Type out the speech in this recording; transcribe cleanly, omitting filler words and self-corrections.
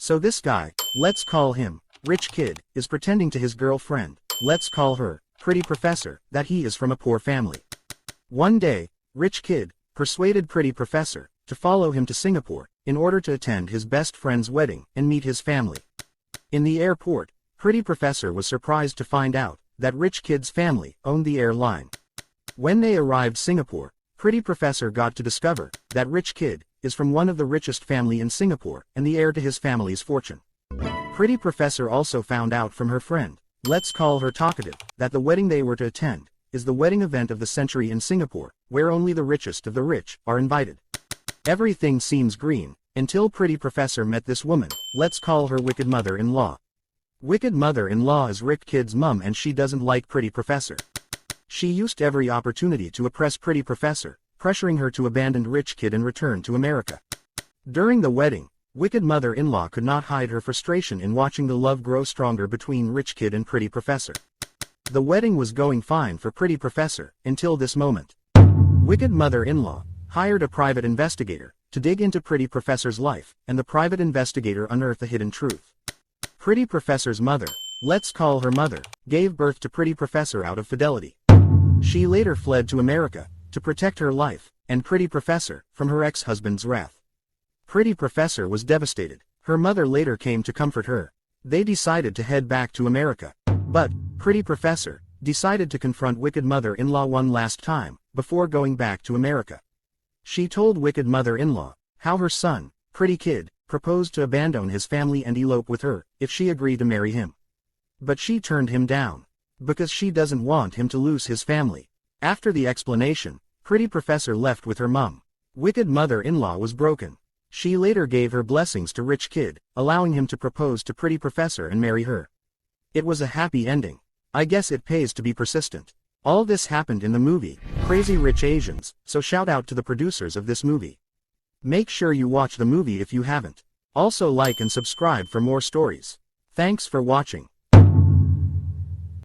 So this guy, let's call him Rich Kid, is pretending to his girlfriend, let's call her Pretty Professor, that he is from a poor family. One day, Rich Kid persuaded Pretty Professor to follow him to Singapore in order to attend his best friend's wedding and meet his family. In the airport, Pretty Professor was surprised to find out that Rich Kid's family owned the airline. When they arrived Singapore, Pretty Professor got to discover that Rich Kid is from one of the richest family in Singapore and the heir to his family's fortune. Pretty Professor also found out from her friend, let's call her Talkative, that the wedding they were to attend is the wedding event of the century in Singapore, where only the richest of the rich are invited. Everything seems green, until Pretty Professor met this woman, let's call her Wicked Mother-in-Law. Wicked Mother-in-Law is Rich Kid's mum and she doesn't like Pretty Professor. She used every opportunity to oppress Pretty Professor, pressuring her to abandon Rich Kid and return to America. During the wedding, Wicked Mother-in-Law could not hide her frustration in watching the love grow stronger between Rich Kid and Pretty Professor. The wedding was going fine for Pretty Professor, until this moment. Wicked Mother-in-Law hired a private investigator to dig into Pretty Professor's life, and the private investigator unearthed the hidden truth. Pretty Professor's mother, let's call her Mother, gave birth to Pretty Professor out of fidelity. She later fled to America to protect her life and Pretty Professor from her ex-husband's wrath. Pretty Professor was devastated. Her mother later came to comfort her. They decided to head back to America. But Pretty Professor decided to confront Wicked Mother-in-Law one last time before going back to America. She told Wicked Mother-in-Law how her son, Pretty Kid, proposed to abandon his family and elope with her if she agreed to marry him. But she turned him down because she doesn't want him to lose his family. After the explanation, Pretty Professor left with her mum. Wicked Mother-in-Law was broken. She later gave her blessings to Rich Kid, allowing him to propose to Pretty Professor and marry her. It was a happy ending. I guess it pays to be persistent. All this happened in the movie, Crazy Rich Asians, so shout out to the producers of this movie. Make sure you watch the movie if you haven't. Also like and subscribe for more stories. Thanks for watching.